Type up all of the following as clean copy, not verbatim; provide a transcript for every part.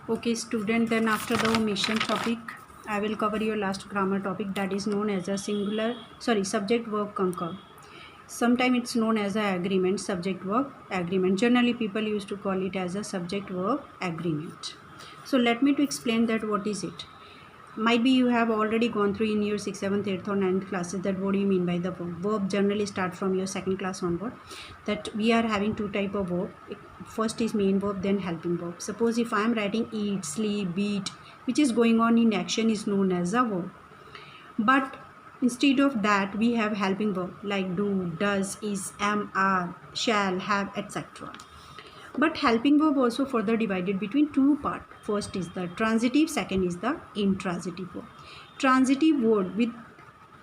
Okay, student, then after the omission topic, I will cover your last grammar topic, that is known as a subject verb concur. Sometimes it's known as a agreement, subject verb agreement. Generally, people used to call it as a subject verb agreement. So let me to explain that what is it. Might be you have already gone through in your 6th, 7th, 8th or 9th classes that what do you mean by the verb. Verb generally start from your second class onward, that we are having two type of verb. First is main verb, then helping verb. Suppose if I am writing eat, sleep, beat, which is going on in action, is known as a verb. But instead of that we have helping verb like do, does, is, am, are, shall, have, etc. But helping verb also further divided between two parts. First is the transitive, second is the intransitive verb. Transitive word with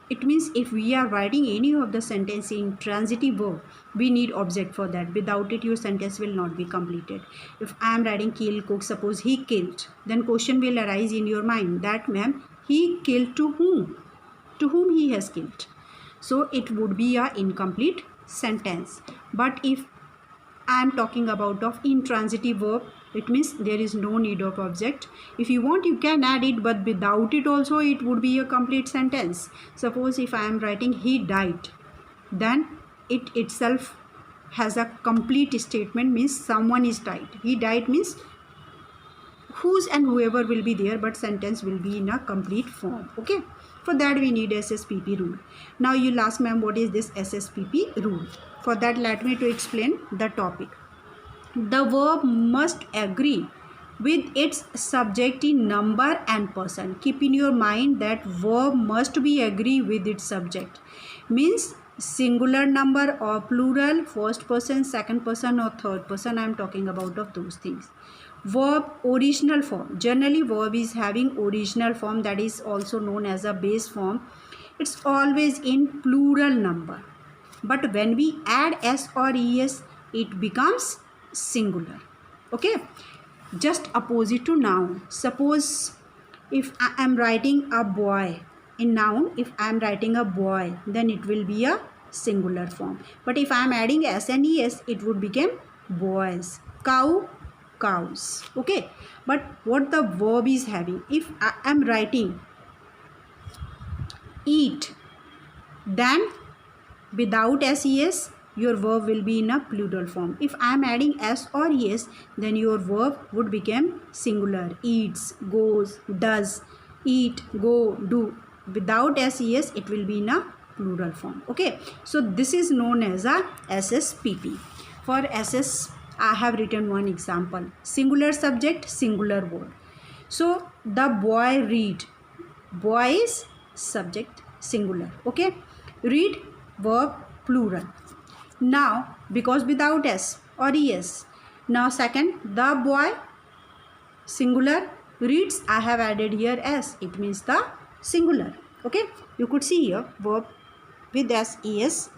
it means if we are writing any of the sentence in transitive verb, we need object for that. Without it, your sentence will not be completed. If I am writing kill, cook, suppose he killed, then question will arise in your mind that ma'am, he killed to whom? To whom he has killed. So it would be a incomplete sentence. But if I am talking about of intransitive verb, it means there is no need of object. If you want, you can add it, but without it also it would be a complete sentence. Suppose if I am writing he died, then it itself has a complete statement, means someone is died. He died means whose and whoever will be there, but sentence will be in a complete form. Okay, for that we need SSPP rule. Now you'll ask, ma'am, what is this SSPP rule? For that, let me to explain the topic. The verb must agree with its subject in number and person. Keep in your mind that verb must be agree with its subject. Means singular number or plural, first person, second person or third person. I am talking about of those things. Verb original form. Generally verb is having original form, that is also known as a base form. It's always in plural number. But when we add s or es, it becomes singular. Okay, just opposite to noun. Suppose if I am writing a boy in noun, if I am writing a boy, then it will be a singular form. But if I am adding s and es, it would become boys. Cow, cows. Okay, but what the verb is having, if I am writing eat, then without ses, your verb will be in a plural form. If I am adding s or es, then your verb would become singular. Eats, goes, does, eat, go, do. Without ses, it will be in a plural form. Okay, so this is known as a SSPP. For SS, I have written one example. Singular subject, singular word. So the boy read. Boy is subject, singular. Okay, read, verb, plural. Now because without s or es, now second, the boy, singular, reads, I have added here s, it means the singular. Okay, you could see here verb with s, es.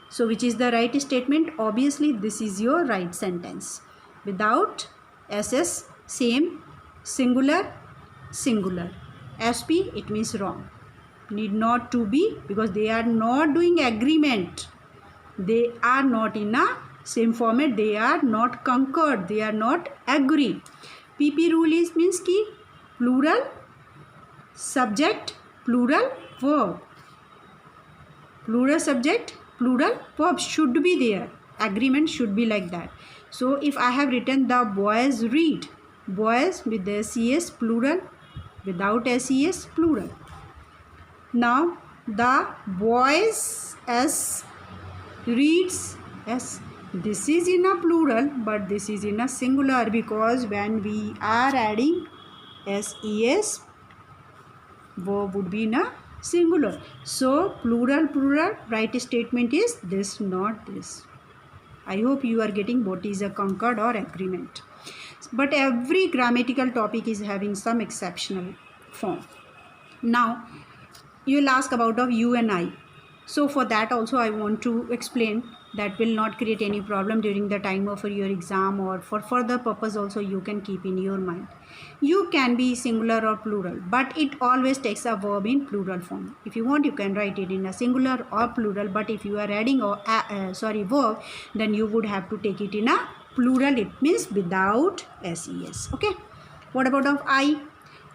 So which is the right statement? Obviously this is your right sentence. Without ss, same, singular, singular. sp, it means wrong. Need not to be, because they are not doing agreement. They are not in a same format. They are not concurred. They are not agree. PP rule is means ki plural subject, plural verb. Plural subject, plural verb should be there. Agreement should be like that. So if I have written the boys read, boys with the ses, plural, without ses, plural. Now the boys as reads, yes, this is in a plural, but this is in a singular, because when we are adding ses, verb would be in a singular. So plural, plural, right statement is this, not this. I hope you are getting what is a concord or agreement. But every grammatical topic is having some exceptional form. Now you will ask about of you and I. So for that also I want to explain, that will not create any problem during the time of your exam, or for further purpose also you can keep in your mind. You can be singular or plural, but it always takes a verb in plural form. If you want, you can write it in a singular or plural, but if you are adding verb, then you would have to take it in a plural. It means without ses. Okay, What about of I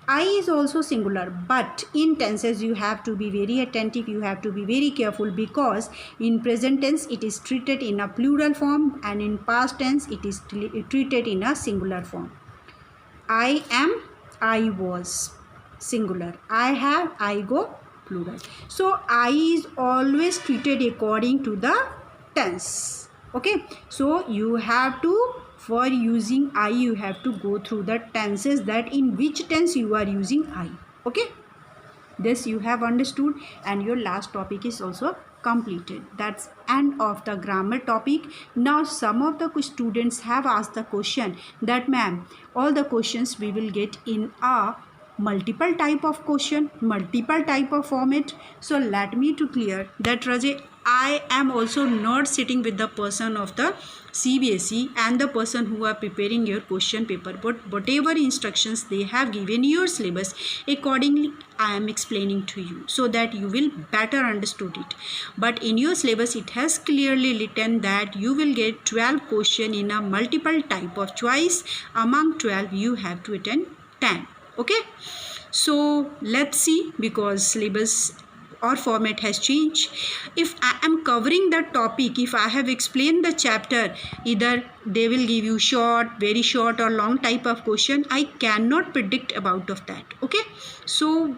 is also singular, but in tenses you have to be very attentive, you have to be very careful, because in present tense it is treated in a plural form and in past tense it is treated in a singular form. I am, I was, singular. I have, I go, plural. So I is always treated according to the tense. Okay, so you have to, for using I, you have to go through the tenses, that in which tense you are using I. Okay, this you have understood, and your last topic is also completed. That's end of the grammar topic. Now some of the students have asked the question that ma'am, all the questions we will get in a multiple type of question, multiple type of format. So let me to clear that Rajay, I am also not sitting with the person of the CBSE and the person who are preparing your question paper, but whatever instructions they have given your syllabus, accordingly I am explaining to you so that you will better understood it. But in your syllabus it has clearly written that you will get 12 question in a multiple type of choice. Among 12 you have to attend 10. Okay, so let's see, because syllabus or format has changed. If I am covering the topic, if I have explained the chapter, either they will give you short, very short or long type of question. I cannot predict about of that. Okay, so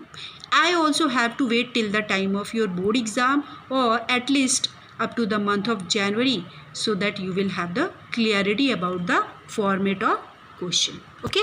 I also have to wait till the time of your board exam, or at least up to the month of January, so that you will have the clarity about the format of question. Okay.